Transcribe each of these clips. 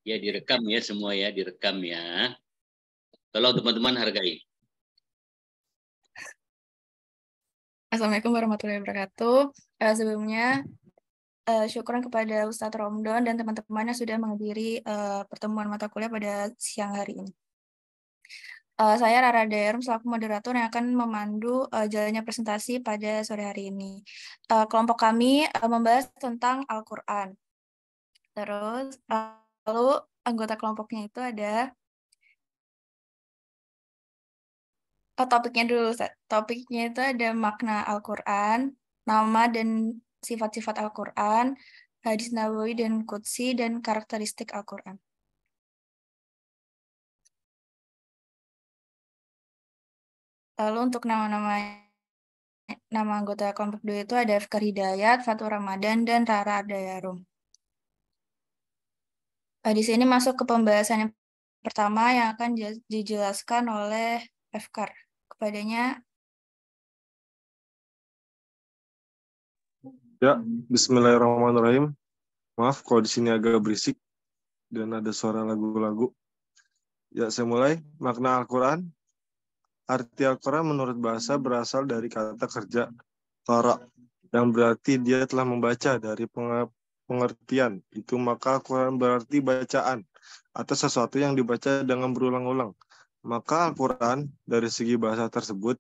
Ya, direkam ya semua ya, direkam ya. Tolong teman-teman hargai. Assalamualaikum warahmatullahi wabarakatuh. Sebelumnya, syukuran kepada Ustadz Romdon dan teman-temannya sudah menghadiri pertemuan mata kuliah pada siang hari ini. Saya Rara Daerum selaku moderator yang akan memandu jalannya presentasi pada sore hari ini. Kelompok kami membahas tentang Al-Quran. Terus, lalu anggota kelompoknya itu ada topiknya dulu. Topiknya itu ada makna Al-Quran, nama dan sifat-sifat Al-Quran, hadis Nabawi dan Qudsi, dan karakteristik Al-Quran. Lalu untuk nama anggota kelompok 2 itu ada Fikar Hidayat, Fatur Ramadan, dan Rara Dayarum. Di sini masuk ke pembahasan yang pertama yang akan dijelaskan oleh Fikar. Kepadanya, ya, Bismillahirrahmanirrahim. Maaf kalau di sini agak berisik dan ada suara lagu-lagu. Ya, saya mulai. Makna Al-Quran. Arti Al-Quran menurut bahasa berasal dari kata kerja qara, yang berarti dia telah membaca. Dari pengertian itu, maka Al-Quran berarti bacaan atau sesuatu yang dibaca dengan berulang-ulang. Maka Al-Quran dari segi bahasa tersebut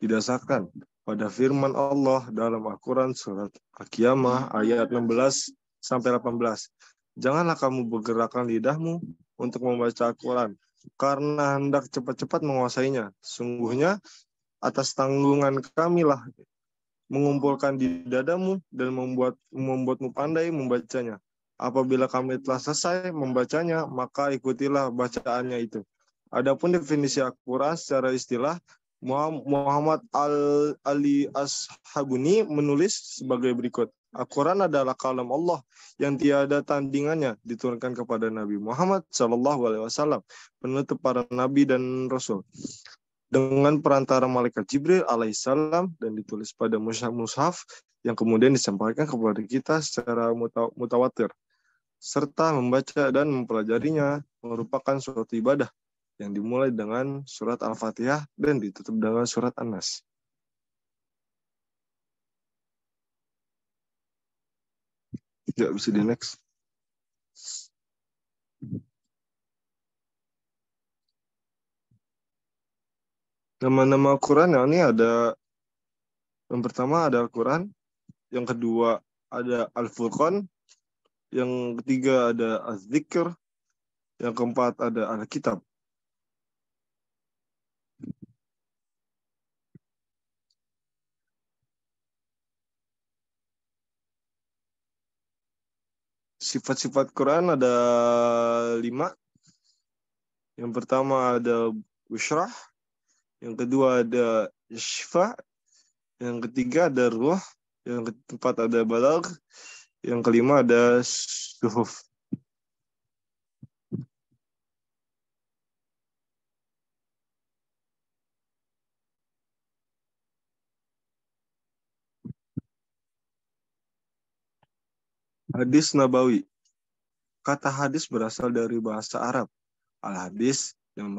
didasarkan pada firman Allah dalam Al-Quran surat Al-Qiyamah ayat 16-18. Janganlah kamu bergerakkan lidahmu untuk membaca Al-Quran karena hendak cepat-cepat menguasainya. Sungguhnya atas tanggungan kamilah mengumpulkan di dadamu dan membuatmu pandai membacanya. Apabila kami telah selesai membacanya, maka ikutilah bacaannya itu. Adapun definisi Al-Quran secara istilah, Muhammad Ali Ashabuni menulis sebagai berikut. Al-Quran adalah kalam Allah yang tiada tandingannya, diturunkan kepada Nabi Muhammad SAW, penutup para nabi dan rasul, dengan perantara malaikat Jibril alaihissalam, dan ditulis pada mushaf yang kemudian disampaikan kepada kita secara mutawatir, serta membaca dan mempelajarinya merupakan suatu ibadah yang dimulai dengan surat Al-Fatihah dan ditutup dengan surat An-Nas. Ya, bisa di next. Nama-nama Al-Quran yang ini ada, yang pertama ada Al-Quran, yang kedua ada Al-Furqan, yang ketiga ada Az-Zikr, yang keempat ada Al-Kitab. Sifat-sifat Quran ada 5. Yang pertama ada Bushrah, yang kedua ada Shifa, yang ketiga ada Ruh, yang keempat ada Balagh, yang kelima ada Suhuf. Hadis Nabawi. Kata hadis berasal dari bahasa Arab. Al-hadis yang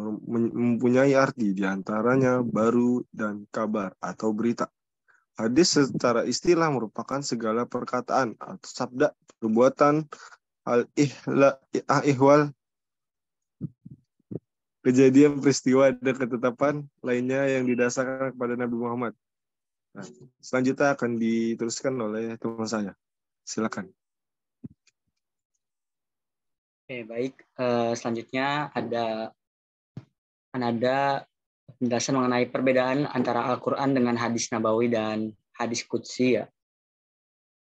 mempunyai arti diantaranya baru dan kabar atau berita. Hadis secara istilah merupakan segala perkataan atau sabda, perbuatan, ihwal, kejadian, peristiwa, dan ketetapan lainnya yang didasarkan kepada Nabi Muhammad. Nah, selanjutnya akan diteruskan oleh teman saya. Silakan. Oke, baik. Selanjutnya ada penjelasan mengenai perbedaan antara Al-Quran dengan hadis Nabawi dan hadis Qudsi ya.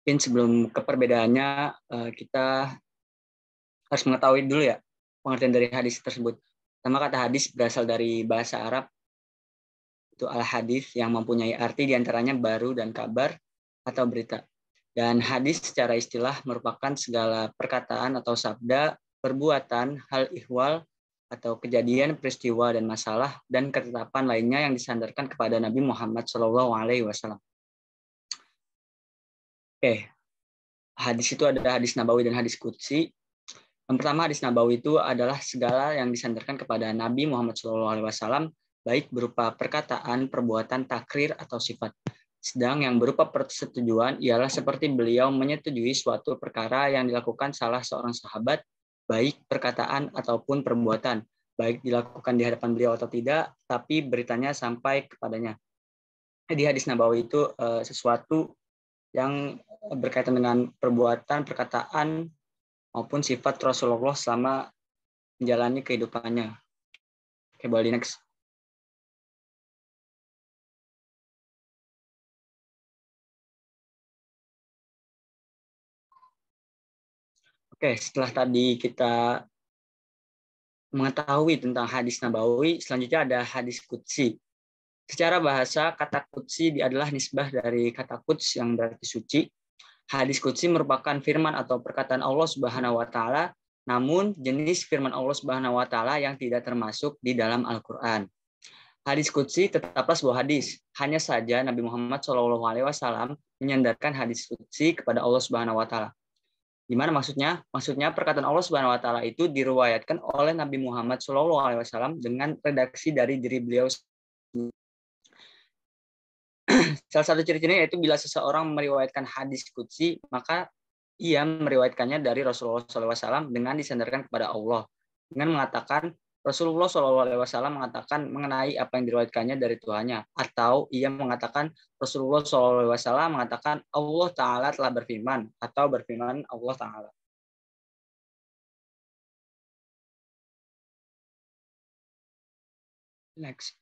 Mungkin sebelum ke perbedaannya, kita harus mengetahui dulu ya pengertian dari hadis tersebut. Pertama, kata hadis berasal dari bahasa Arab, itu al-hadis, yang mempunyai arti diantaranya baru dan kabar atau berita. Dan hadis secara istilah merupakan segala perkataan atau sabda, perbuatan, hal ihwal, atau kejadian, peristiwa, dan masalah, dan ketetapan lainnya yang disandarkan kepada Nabi Muhammad SAW. Oke, hadis itu ada hadis nabawi dan hadis qudsi. Yang pertama, hadis nabawi itu adalah segala yang disandarkan kepada Nabi Muhammad SAW, baik berupa perkataan, perbuatan, takrir, atau sifat. Sedang yang berupa persetujuan ialah seperti beliau menyetujui suatu perkara yang dilakukan salah seorang sahabat, baik perkataan ataupun perbuatan, baik dilakukan di hadapan beliau atau tidak, tapi beritanya sampai kepadanya. Di hadis nabawi itu sesuatu yang berkaitan dengan perbuatan, perkataan, maupun sifat Rasulullah selama menjalani kehidupannya. Oke, boleh next. Oke, setelah tadi kita mengetahui tentang hadis nabawi, selanjutnya ada hadis qudsi. Secara bahasa, kata qudsi adalah nisbah dari kata quds yang berarti suci. Hadis qudsi merupakan firman atau perkataan Allah Subhanahu wa taala, namun jenis firman Allah Subhanahu wa taala yang tidak termasuk di dalam Al-Qur'an. Hadis qudsi tetaplah sebuah hadis. Hanya saja Nabi Muhammad SAW menyandarkan hadis qudsi kepada Allah Subhanahu wa taala. Gimana maksudnya? Maksudnya perkataan Allah Subhanahu wa taala itu diriwayatkan oleh Nabi Muhammad SAW dengan redaksi dari diri beliau. Salah satu ciri-cirinya yaitu bila seseorang meriwayatkan hadis qudsi, maka ia meriwayatkannya dari Rasulullah SAW dengan disandarkan kepada Allah. Dengan mengatakan, Rasulullah SAW mengatakan mengenai apa yang diriwayatkannya dari Tuhannya. Atau ia mengatakan, Rasulullah SAW mengatakan Allah Ta'ala telah berfirman. Atau berfirman Allah Ta'ala. Next.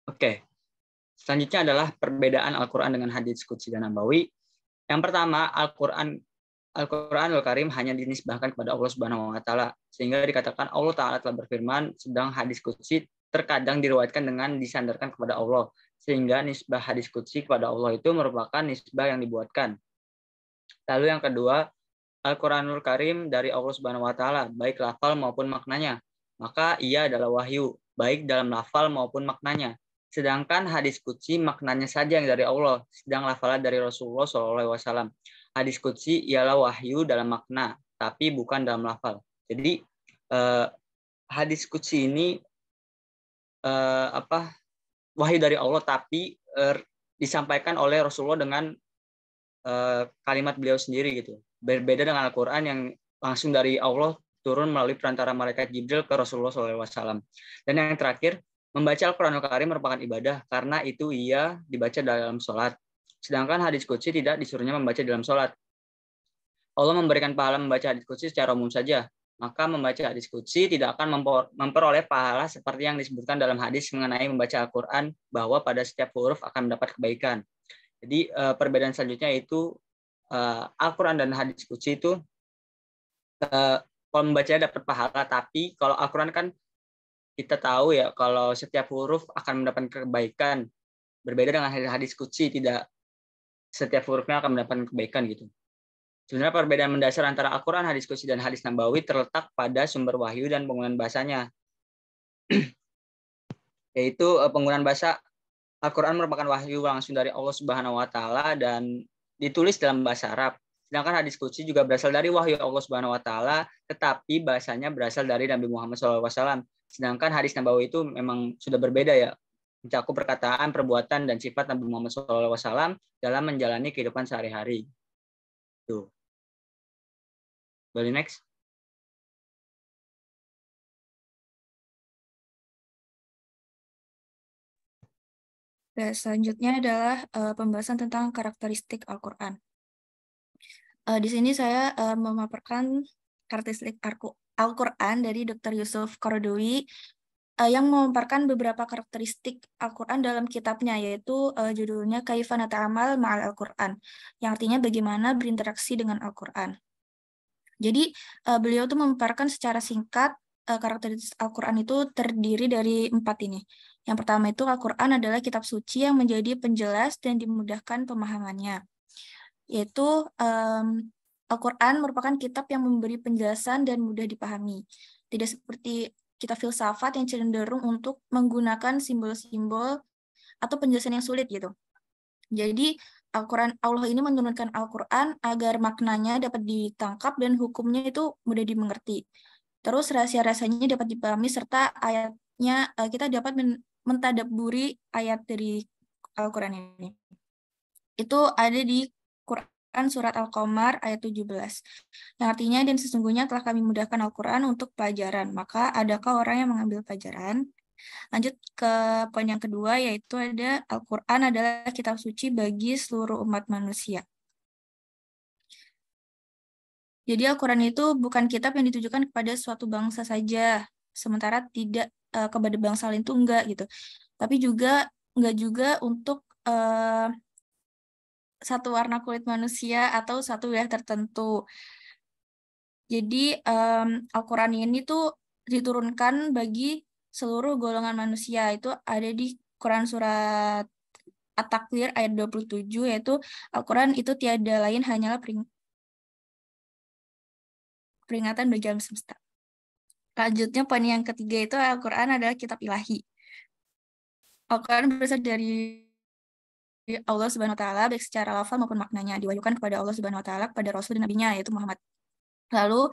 Oke, selanjutnya adalah perbedaan Al-Quran dengan hadis qudsi dan nabawi. Yang pertama, Al-Quranul Karim hanya dinisbahkan kepada Allah Subhanahu wa taala, sehingga dikatakan Allah Ta'ala telah berfirman, sedang hadis qudsi terkadang diriwayatkan dengan disandarkan kepada Allah, sehingga nisbah hadis qudsi kepada Allah itu merupakan nisbah yang dibuatkan. Lalu yang kedua, Al-Quranul Karim dari Allah Subhanahu wa taala, baik lafal maupun maknanya. Maka ia adalah wahyu, baik dalam lafal maupun maknanya. Sedangkan hadis qudsi maknanya saja yang dari Allah, sedang lafalnya dari Rasulullah SAW. Hadis qudsi ialah wahyu dalam makna, tapi bukan dalam lafal. Jadi hadis qudsi ini wahyu dari Allah, tapi disampaikan oleh Rasulullah dengan kalimat beliau sendiri gitu. Berbeda dengan Al-Quran yang langsung dari Allah turun melalui perantara malaikat Jibril ke Rasulullah SAW. Dan yang terakhir, membaca Al-Quranul Karim merupakan ibadah karena itu ia dibaca dalam sholat. Sedangkan hadis qudsi tidak disuruhnya membaca dalam sholat. Allah memberikan pahala membaca hadis qudsi secara umum saja. Maka membaca hadis qudsi tidak akan memperoleh pahala seperti yang disebutkan dalam hadis mengenai membaca Al-Quran, bahwa pada setiap huruf akan mendapat kebaikan. Jadi perbedaan selanjutnya itu Al-Quran dan hadis qudsi itu kalau membacanya dapat pahala, tapi kalau Al-Quran kan kita tahu ya kalau setiap huruf akan mendapatkan kebaikan. Berbeda dengan hadis qudsi, tidak setiap hurufnya akan mendapatkan kebaikan gitu. Sebenarnya perbedaan mendasar antara Al-Quran, hadis qudsi, dan hadis nabawi terletak pada sumber wahyu dan penggunaan bahasanya. Yaitu penggunaan bahasa. Al-Quran merupakan wahyu langsung dari Allah Subhanahu wa taala dan ditulis dalam bahasa Arab. Sedangkan hadis qudsi juga berasal dari wahyu Allah Subhanahu wa taala, tetapi bahasanya berasal dari Nabi Muhammad SAW. Sedangkan hadis nabawi itu memang sudah berbeda ya, mencakup perkataan, perbuatan, dan sifat Nabi Muhammad SAW dalam menjalani kehidupan sehari-hari. Tuh. Boleh next. Dan selanjutnya adalah pembahasan tentang karakteristik Al-Quran. Di sini saya memaparkan karakteristik Al-Quran dari Dr. Yusuf Qaradawi yang memaparkan beberapa karakteristik Al-Quran dalam kitabnya, yaitu judulnya Kaifa Nata'amal Ma'al Al-Quran, yang artinya bagaimana berinteraksi dengan Al-Quran. Jadi beliau tuh memaparkan secara singkat karakteristik Al-Quran itu terdiri dari 4 ini. Yang pertama itu Al-Quran adalah kitab suci yang menjadi penjelas dan dimudahkan pemahamannya. Yaitu Al-Quran merupakan kitab yang memberi penjelasan dan mudah dipahami. Tidak seperti kitab filsafat yang cenderung untuk menggunakan simbol-simbol atau penjelasan yang sulit gitu. Jadi Allah ini menurunkan Al-Quran agar maknanya dapat ditangkap dan hukumnya itu mudah dimengerti. Terus rahasia-rahasianya dapat dipahami serta ayatnya kita dapat mentadabburi ayat dari Al-Quran ini. Itu ada di Quran surat Al-Qamar ayat 17. Yang artinya, dan sesungguhnya telah kami mudahkan Al-Quran untuk pelajaran. Maka adakah orang yang mengambil pelajaran? Lanjut ke poin yang kedua, yaitu ada Al-Quran adalah kitab suci bagi seluruh umat manusia. Jadi Al-Quran itu bukan kitab yang ditujukan kepada suatu bangsa saja, sementara tidak kepada bangsa lain itu enggak gitu. Tapi juga enggak juga untuk satu warna kulit manusia atau satu wilayah tertentu. Jadi Al-Quran ini tuh diturunkan bagi seluruh golongan manusia. Itu ada di Quran surat At-Takwir ayat 27, yaitu Al-Quran itu tiada lain hanyalah peringatan bagi alam semesta. Lanjutnya poin yang ketiga itu Al-Quran adalah kitab ilahi. Al-Quran berasal dari Allah Subhanahu wa taala baik secara lafal maupun maknanya, diwahyukan kepada Allah Subhanahu wa taala kepada Rasul dan Nabi-Nya yaitu Muhammad. Lalu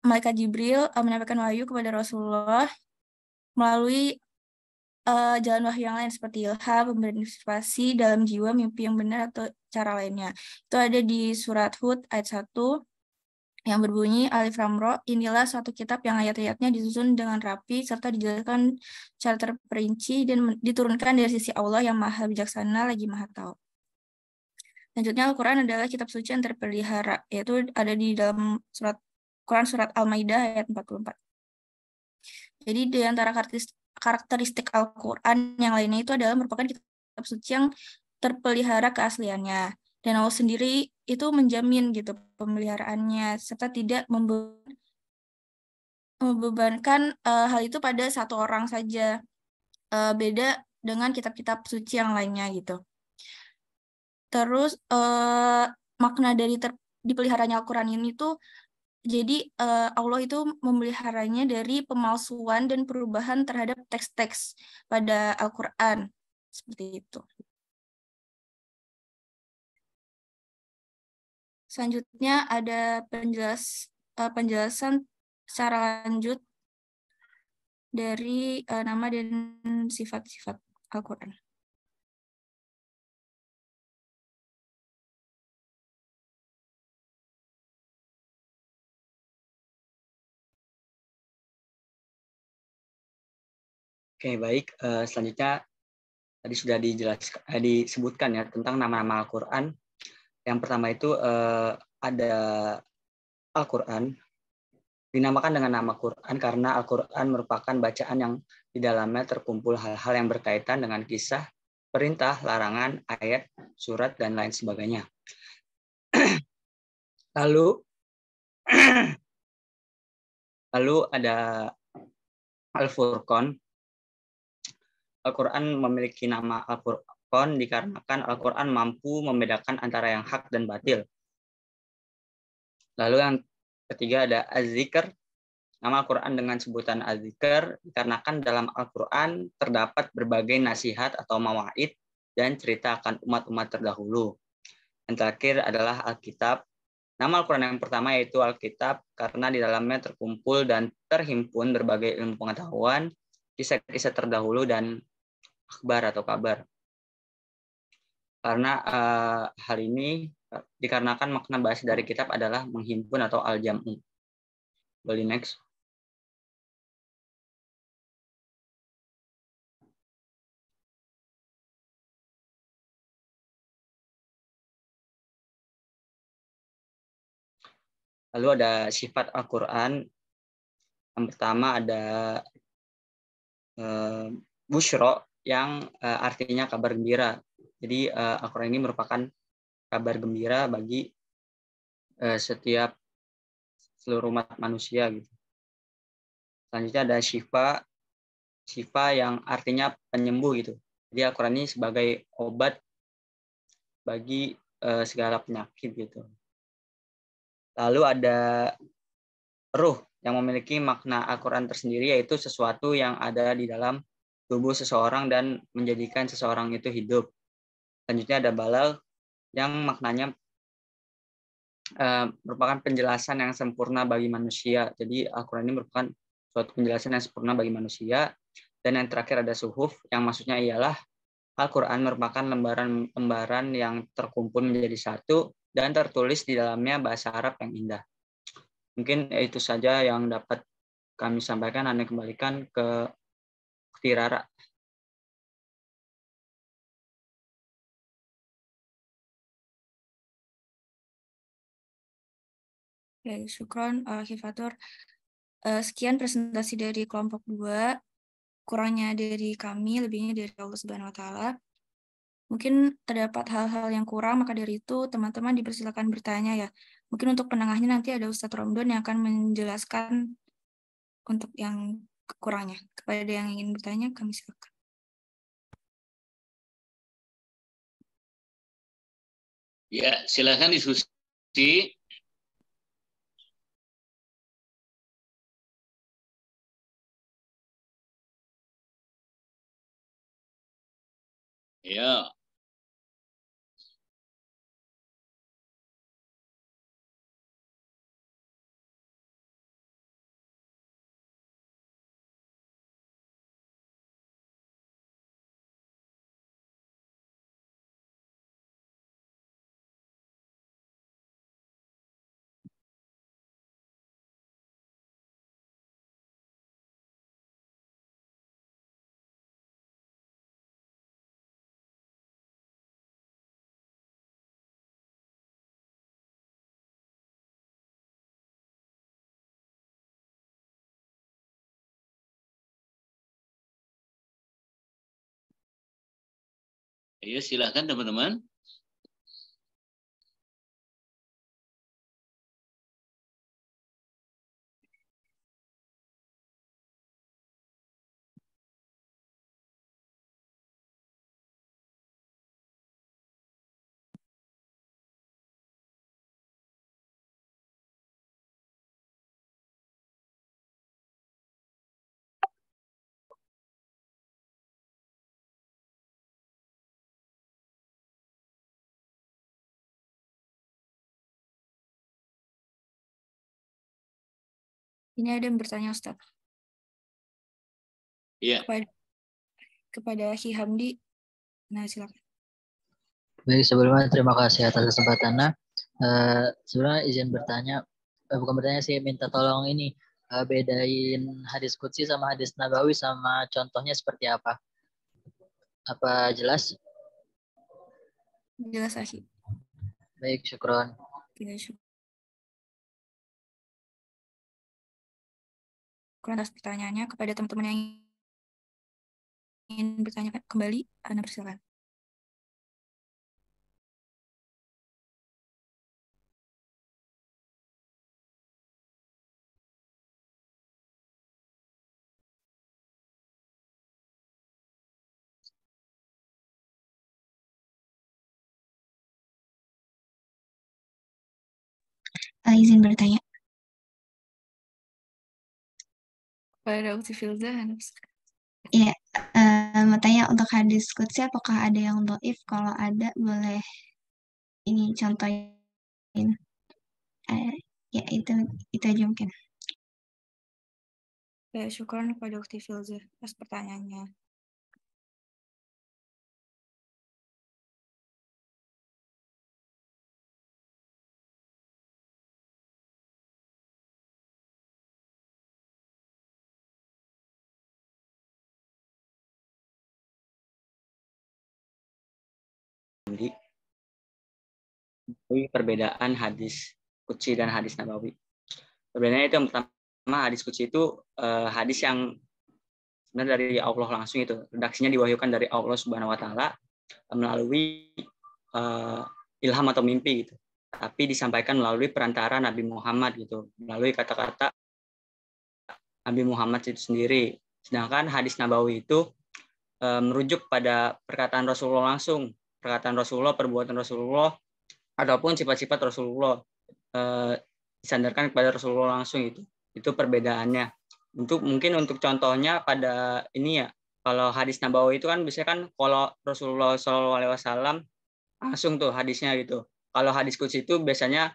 Malaikat Jibril menyampaikan wahyu kepada Rasulullah melalui jalan wahyu yang lain seperti ilham, pemberian inspirasi dalam jiwa, mimpi yang benar atau cara lainnya. Itu ada di surat Hud ayat 1 yang berbunyi Alif Lam Ra, inilah suatu kitab yang ayat-ayatnya disusun dengan rapi serta dijelaskan secara terperinci dan diturunkan dari sisi Allah yang Maha Bijaksana lagi Maha Tahu. Selanjutnya Al-Quran adalah kitab suci yang terpelihara, yaitu ada di dalam Quran surat Al-Maidah ayat 44. Jadi di antara karakteristik Al-Quran yang lainnya itu adalah merupakan kitab suci yang terpelihara keasliannya. Dan Allah sendiri itu menjamin gitu pemeliharaannya serta tidak membebankan hal itu pada satu orang saja. Beda dengan kitab-kitab suci yang lainnya gitu. Terus makna dari dipeliharanya Al-Quran ini tuh jadi Allah itu memeliharanya dari pemalsuan dan perubahan terhadap teks-teks pada Al-Quran. Seperti itu. Selanjutnya ada penjelasan secara lanjut dari nama dan sifat-sifat Al-Quran. Oke, baik. Selanjutnya tadi sudah disebutkan ya tentang nama-nama Al-Quran. Yang pertama itu ada Al-Quran. Dinamakan dengan nama Quran karena Al-Quran merupakan bacaan yang di dalamnya terkumpul hal-hal yang berkaitan dengan kisah, perintah, larangan, ayat, surat, dan lain sebagainya. Lalu ada Al-Furqan. Al-Quran memiliki nama Al-Furqan dikarenakan Al-Quran mampu membedakan antara yang hak dan batil. Lalu yang ketiga ada Az-Zikr. Nama Al-Quran dengan sebutan Az-Zikr dikarenakan dalam Al-Quran terdapat berbagai nasihat atau mawaid dan cerita akan umat-umat terdahulu. Yang terakhir adalah Alkitab. Nama Al-Quran yang pertama yaitu Alkitab karena di dalamnya terkumpul dan terhimpun berbagai ilmu pengetahuan, kisah-kisah terdahulu, dan akhbar atau kabar. Karena hal ini dikarenakan makna bahasa dari kitab adalah menghimpun atau al-jam'u. Boleh next. Lalu ada sifat Al-Quran. Yang pertama ada busyro yang artinya kabar gembira. Jadi Al-Quran ini merupakan kabar gembira bagi setiap seluruh umat manusia gitu. Selanjutnya ada syifa yang artinya penyembuh gitu. Jadi Al-Quran ini sebagai obat bagi segala penyakit gitu. Lalu ada ruh yang memiliki makna Al-Quran tersendiri, yaitu sesuatu yang ada di dalam tubuh seseorang dan menjadikan seseorang itu hidup. Selanjutnya ada balagh yang maknanya merupakan penjelasan yang sempurna bagi manusia. Jadi Al-Quran ini merupakan suatu penjelasan yang sempurna bagi manusia. Dan yang terakhir ada suhuf, yang maksudnya ialah Al-Quran merupakan lembaran-lembaran yang terkumpul menjadi satu dan tertulis di dalamnya bahasa Arab yang indah. Mungkin itu saja yang dapat kami sampaikan. Anda kembalikan ke Tirara. Oke, syukron Hifatur. Sekian presentasi dari kelompok 2. Kurangnya dari kami, lebihnya dari Allah Subhanahu wa Ta'ala. Mungkin terdapat hal-hal yang kurang, maka dari itu teman-teman dipersilakan bertanya ya. Mungkin untuk penengahnya nanti ada Ustadz Romdon yang akan menjelaskan untuk yang kurangnya. Kepada yang ingin bertanya, kami silakan. Ya, silakan diskusi. Ya. Ayo silakan teman-teman. Ini ada yang bertanya, Ustaz. Iya. Kepada Ki Hamdi. Nah, silakan. Baik, sebelumnya terima kasih atas kesempatannya. Sebenarnya izin bertanya, bukan bertanya sih, minta tolong ini, bedain hadis qudsi sama hadis nabawi sama contohnya seperti apa? Apa jelas? Jelas, Akhi. Baik, syukron. Kurang atas pertanyaannya. Kepada teman-teman yang ingin bertanya kembali, Anda persilakan. Izin bertanya. Pada Ukti Filza, Iya, mau tanya untuk hadis qudsi apakah ada yang dhaif? Kalau ada boleh ini contohin. Ya itu aja mungkin. Ya, syukuran kepada Ukti Filza atas pertanyaannya. Perbedaan hadis qudsi dan hadis nabawi. Perbedaannya itu yang pertama, hadis qudsi itu hadis yang sebenarnya dari Allah langsung, itu redaksinya diwahyukan dari Allah Subhanahu wa Ta'ala melalui ilham atau mimpi gitu. Tapi disampaikan melalui perantara Nabi Muhammad gitu, melalui kata-kata Nabi Muhammad itu sendiri. Sedangkan hadis nabawi itu merujuk pada perkataan Rasulullah langsung, perkataan Rasulullah, perbuatan Rasulullah, ataupun sifat-sifat Rasulullah disandarkan kepada Rasulullah langsung. Itu perbedaannya. Mungkin untuk contohnya pada ini ya, kalau hadis nabawi itu kan biasanya kan kalau Rasulullah SAW langsung tuh hadisnya gitu. Kalau hadis qudsi itu biasanya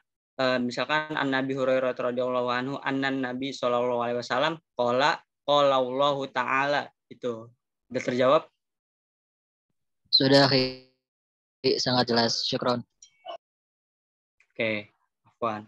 misalkan An-Nabi Hurairah radhiyallahu anhu annan Nabi sallallahu alaihi wasallam qala Allahu taala itu. Udah terjawab? Sudah, sangat jelas. Syukron. Oke, Afwan.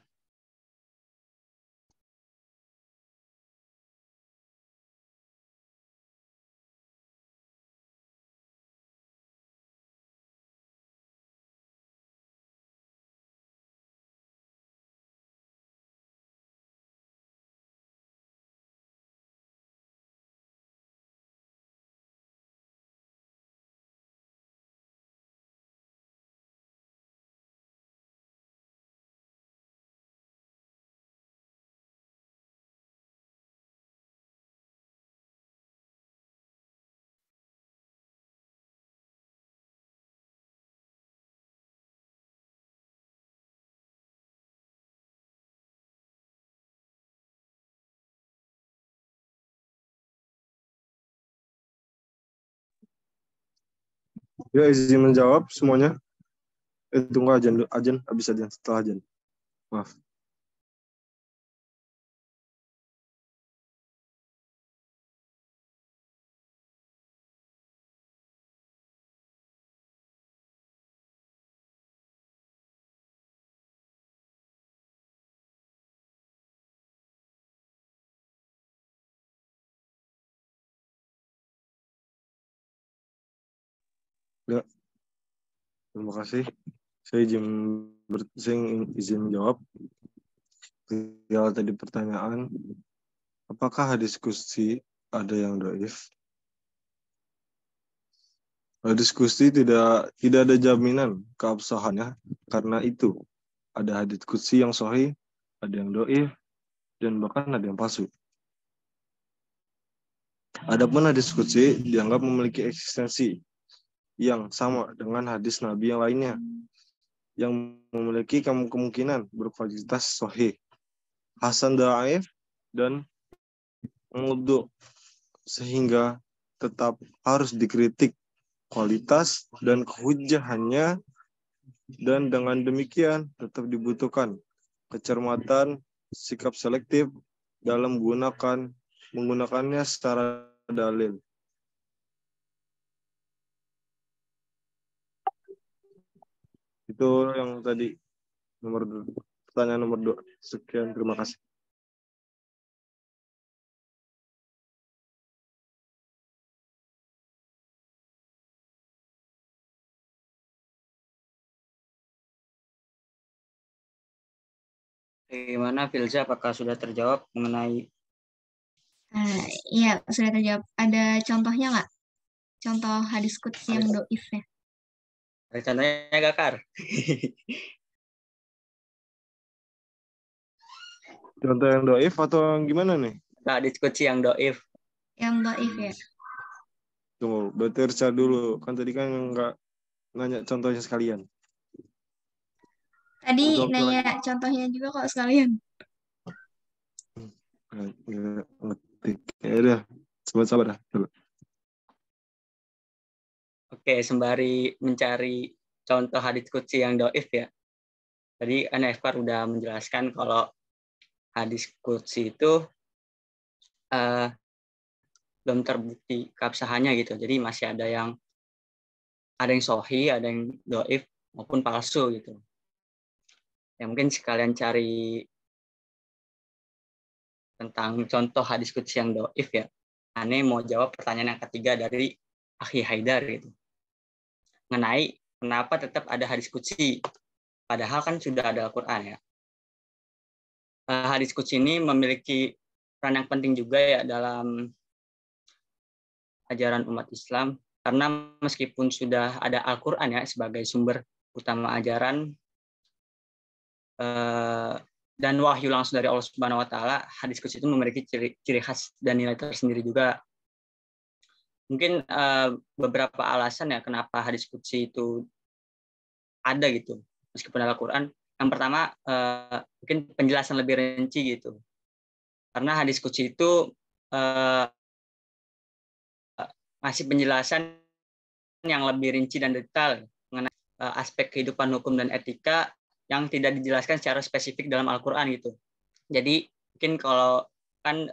Ya, izin menjawab semuanya. Tunggu ajan, habis ajan, setelah ajan. Maaf. Ya, terima kasih. Saya izin menjawab. Ya, tadi pertanyaan, apakah hadis qudsi ada yang dhaif? Hadis qudsi tidak ada jaminan keabsahannya, karena itu ada hadis qudsi yang sahih, ada yang dhaif, dan bahkan ada yang palsu. Adapun hadis qudsi dianggap memiliki eksistensi yang sama dengan hadis Nabi yang lainnya, yang memiliki kemungkinan berkualitas sahih, hasan dhaif, dan maudhu, sehingga tetap harus dikritik kualitas dan kehujahannya, dan dengan demikian tetap dibutuhkan kecermatan, sikap selektif dalam menggunakannya secara dalil. Itu yang tadi pertanyaan nomor 2. Sekian, terima kasih. Bagaimana Filza, apakah sudah terjawab mengenai Iya, sudah terjawab. Ada contohnya nggak? Contoh hadis qudsi yang dhaif ya? contohnya Gakar? Contoh yang dhaif atau yang gimana nih? Hadis qudsi yang dhaif. Yang dhaif ya? Tunggu, berarti Richard dulu. Kan tadi kan nggak nanya contohnya sekalian. Tadi nanya contohnya juga kok sekalian. Ngetik. Ya udah, sabar dah. Oke, sembari mencari contoh hadits qudsi yang dhaif ya. Tadi Anefkar udah menjelaskan kalau hadis qudsi itu belum terbukti keabsahannya gitu. Jadi masih ada yang sahih, ada yang dhaif maupun palsu gitu. Ya mungkin sekalian cari tentang contoh hadis qudsi yang dhaif ya. Ane mau jawab pertanyaan yang ketiga dari Akhi Haidar gitu. Mengenai kenapa tetap ada hadis qudsi, padahal kan sudah ada Al-Quran ya. Hadis qudsi ini memiliki peran yang penting juga ya dalam ajaran umat Islam, karena meskipun sudah ada Al-Quran ya sebagai sumber utama ajaran dan wahyu langsung dari Allah Subhanahu Wa Taala, hadis qudsi itu memiliki ciri khas dan nilai tersendiri juga. Mungkin beberapa alasan ya kenapa hadis qudsi itu ada gitu meskipun ada Al-Quran. Yang pertama mungkin penjelasan lebih rinci gitu, karena hadis qudsi itu ngasih penjelasan yang lebih rinci dan detail mengenai aspek kehidupan hukum dan etika yang tidak dijelaskan secara spesifik dalam Al-Quran gitu. Jadi mungkin kalau kan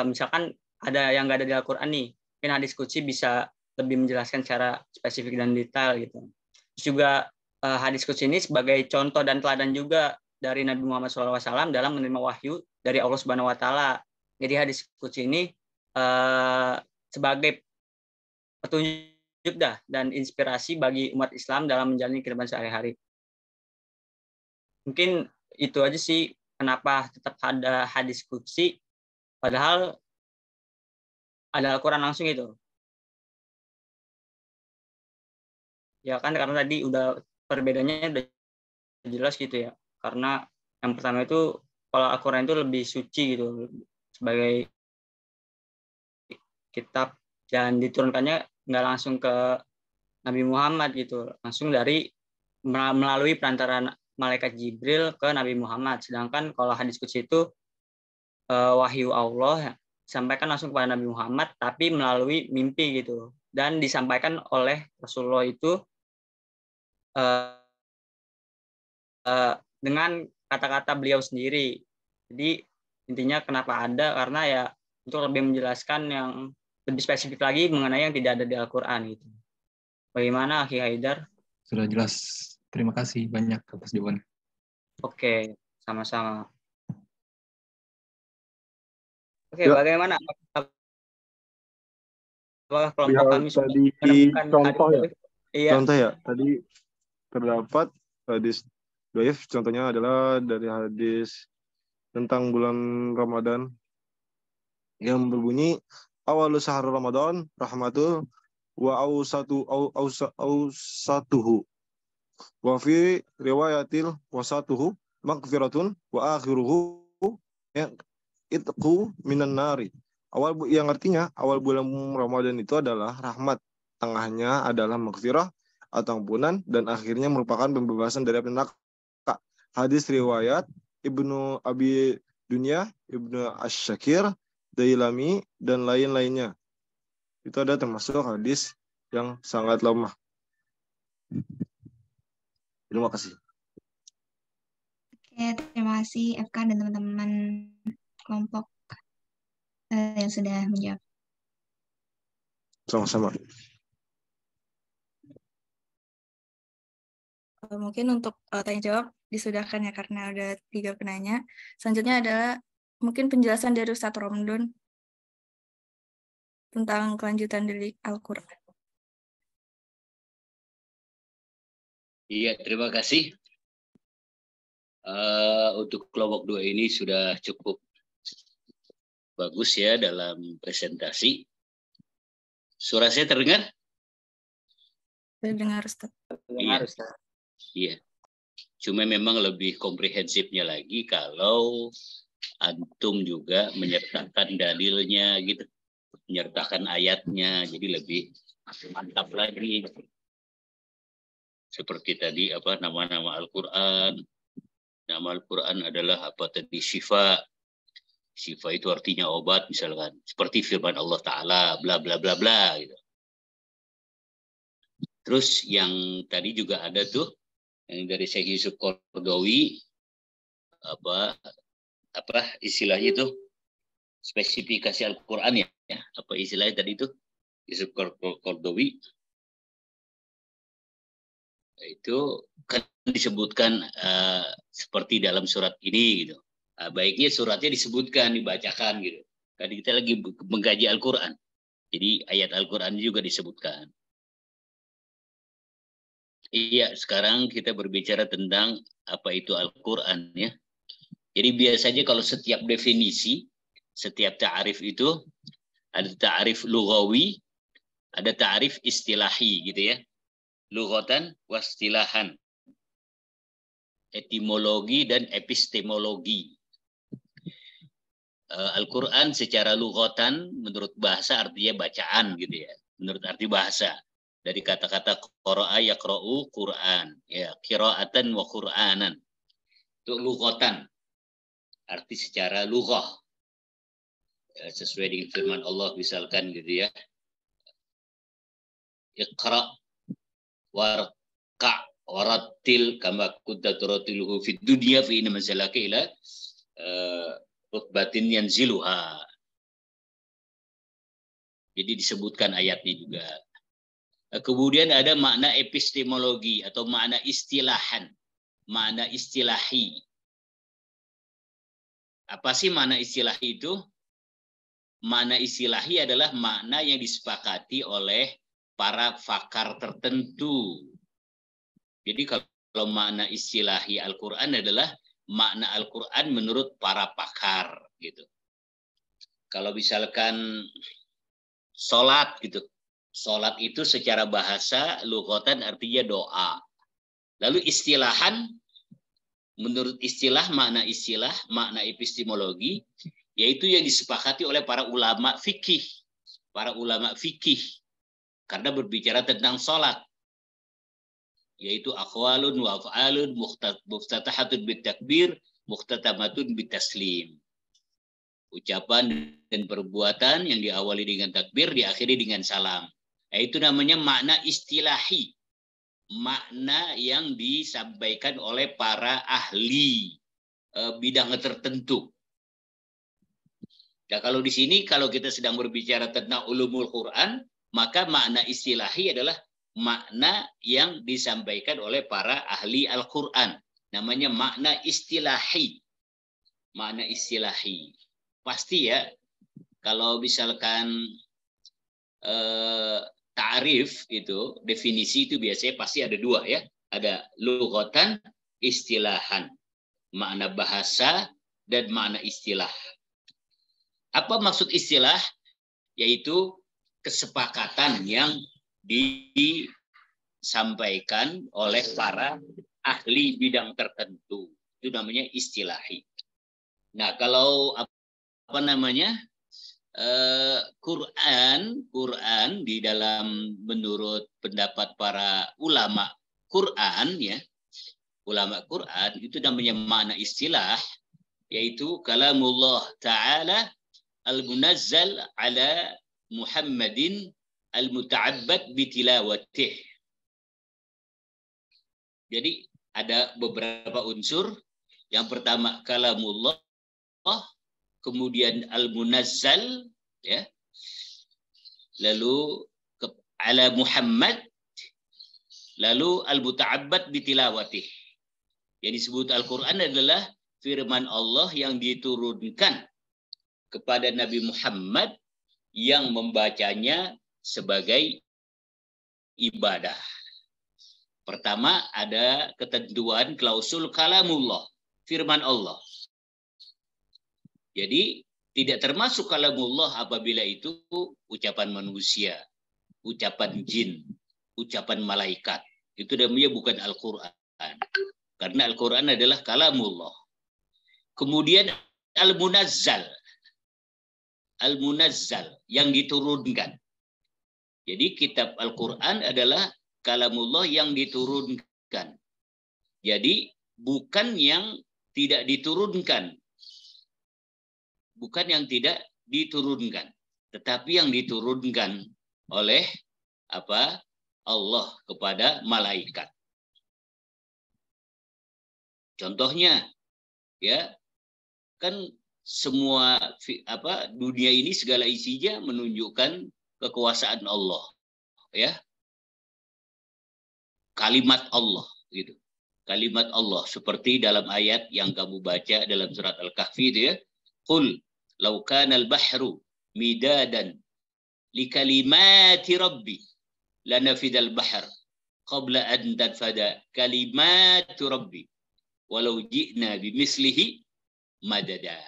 misalkan ada yang nggak ada di Al-Quran nih, mungkin hadis qudsi bisa lebih menjelaskan secara spesifik dan detail gitu. Terus juga hadis qudsi ini sebagai contoh dan teladan juga dari Nabi Muhammad SAW dalam menerima wahyu dari Allah Subhanahu Wa Taala. Jadi hadis qudsi ini sebagai petunjuk dan inspirasi bagi umat Islam dalam menjalani kehidupan sehari-hari. Mungkin itu aja sih kenapa tetap ada hadis qudsi padahal ada Al-Quran langsung itu. Ya kan karena tadi udah perbedaannya udah jelas gitu ya. Karena yang pertama itu kalau Al-Quran itu lebih suci gitu sebagai kitab dan diturunkannya nggak langsung ke Nabi Muhammad gitu, langsung dari melalui perantaraan malaikat Jibril ke Nabi Muhammad. Sedangkan kalau hadis qudsi itu wahyu Allah disampaikan langsung kepada Nabi Muhammad tapi melalui mimpi gitu dan disampaikan oleh Rasulullah itu dengan kata-kata beliau sendiri. Jadi intinya kenapa ada karena ya untuk lebih menjelaskan yang lebih spesifik lagi mengenai yang tidak ada di Al-Quran gitu. Bagaimana Akhi Haidar? Sudah jelas. Terima kasih banyak atas jawabannya. Oke, sama-sama. Oke, Ya. bagaimana? Apakah kelompok Ya, kami sudah tadi menemukan contoh ya. hadis? Iya. Contoh ya, tadi terdapat hadis dhaif, contohnya adalah dari hadis tentang bulan Ramadan yang berbunyi awalu sahar Ramadan rahmatul wa ausatuhu wa fi riwayatil wasatuhu maghfiratun wa akhiruhu itqu minan nari. Yang artinya awal bulan Ramadan itu adalah rahmat, tengahnya adalah maghfirah atau ampunan, dan akhirnya merupakan pembebasan dari api neraka. Hadis riwayat Ibnu Abi Dunya, Ibnu Asy-Syakir, Dailami, dan lain-lainnya. Itu ada termasuk hadis yang sangat lemah. Terima kasih. Oke, terima kasih FK dan teman-teman kelompok yang sudah menjawab. Sama-sama. Mungkin untuk tanya jawab disudahkan ya karena ada 3 penanya. Selanjutnya adalah mungkin penjelasan dari Ustadz Romdon tentang kelanjutan dari Al-Quran. Iya, terima kasih. Untuk kelompok 2 ini sudah cukup bagus ya dalam presentasi. Suara saya terdengar? Terdengar, Ustaz. Dengar, Ustaz. Iya. Cuma memang lebih komprehensifnya lagi kalau antum juga menyertakan dalilnya gitu, menyertakan ayatnya, jadi lebih mantap lagi. Seperti tadi nama-nama Al-Quran. Nama Al-Quran adalah apa tadi? Syifa. Syifa itu artinya obat misalkan. Seperti firman Allah Ta'ala, bla bla bla bla gitu. Terus yang tadi juga ada tuh yang dari Syekh Yusuf Qaradawi apa istilahnya itu spesifikasi Al-Quran ya. Apa istilahnya tadi itu Yusuf Qaradawi itu kan disebutkan seperti dalam surat ini gitu. Baiknya suratnya disebutkan, dibacakan gitu. Tadi kita lagi mengkaji Al-Quran. Jadi ayat Al-Quran juga disebutkan. Iya, sekarang kita berbicara tentang apa itu Al-Quran ya. Jadi biasanya kalau setiap definisi, setiap ta'arif itu ada ta'arif lughawi, ada ta'arif istilahi gitu ya. Lughatan wastilahan. Etimologi dan epistemologi. Al-Quran secara lughatan menurut bahasa artinya bacaan gitu ya. Menurut arti bahasa. Dari kata-kata qara'a yaqra'u Quran. Ya, qira'atan wa Qur'anan. Itu lughatan. Arti secara lughah. Sesuai dengan firman Allah misalkan gitu ya. Iqra' warka waratil kama kunta turatiluhu fid dunya fi inna manzalaka ila rutbatin yanziluha. Jadi disebutkan ayatnya juga. Kemudian ada makna epistemologi atau makna istilahan, makna istilahi. Apa sih makna istilahi itu? Makna istilahi adalah makna yang disepakati oleh para pakar tertentu. Jadi kalau makna istilahi Al-Quran adalah makna Al-Quran menurut para pakar gitu. Kalau misalkan sholat gitu, sholat itu secara bahasa lughatan artinya doa. Lalu istilahan, menurut istilah, makna epistemologi, yaitu yang disepakati oleh para ulama fikih. Para ulama fikih. Karena berbicara tentang sholat. Yaitu aqwalun wa af'alun muftatahatun bitakbir, muhtatamatun bitaslim. Ucapan dan perbuatan yang diawali dengan takbir, diakhiri dengan salam. Itu namanya makna istilahi. Makna yang disampaikan oleh para ahli bidang tertentu. Nah, kalau di sini, kalau kita sedang berbicara tentang ulumul Quran, maka makna istilahi adalah makna yang disampaikan oleh para ahli Al-Quran. Namanya makna istilahi. Makna istilahi. Pasti ya, kalau misalkan ta'rif itu, definisi itu biasanya pasti ada dua ya. Ada lughatan, istilahan. Makna bahasa dan makna istilah. Apa maksud istilah? Yaitu kesepakatan yang disampaikan oleh para ahli bidang tertentu. Itu namanya istilahi. Nah, kalau apa namanya? Quran di dalam menurut pendapat para ulama Quran ya. Ulama Quran itu namanya makna istilah, yaitu kalamullah ta'ala al-munazzal ala Muhammadin al-muta'abbad bitilawatih. Jadi ada beberapa unsur. Yang pertama kalamullah, kemudian al-munazzal ya. Lalu ala Muhammad, lalu al-muta'abbad bitilawatih. Yang disebut Al-Qur'an adalah firman Allah yang diturunkan kepada Nabi Muhammad yang membacanya sebagai ibadah. Pertama ada ketentuan klausul kalamullah, firman Allah. Jadi tidak termasuk kalamullah apabila itu ucapan manusia, ucapan jin, ucapan malaikat. Itu namanya bukan Al-Quran. Karena Al-Quran adalah kalamullah. Kemudian al-munazzal. Al-munazzal yang diturunkan. Jadi kitab Al-Quran adalah kalamullah yang diturunkan. Jadi bukan yang tidak diturunkan. Bukan yang tidak diturunkan. Tetapi yang diturunkan oleh Allah kepada malaikat. Contohnya ya, kan semua dunia ini segala isinya menunjukkan kekuasaan Allah ya, kalimat Allah gitu, kalimat Allah seperti dalam ayat yang kamu baca dalam surat Al-Kahfi itu ya, qul law kana al-bahru midadan li kalimati rabbi lanafidal bahr qabla an tanfada kalimatu rabbi walau ji'na bimislihi madada.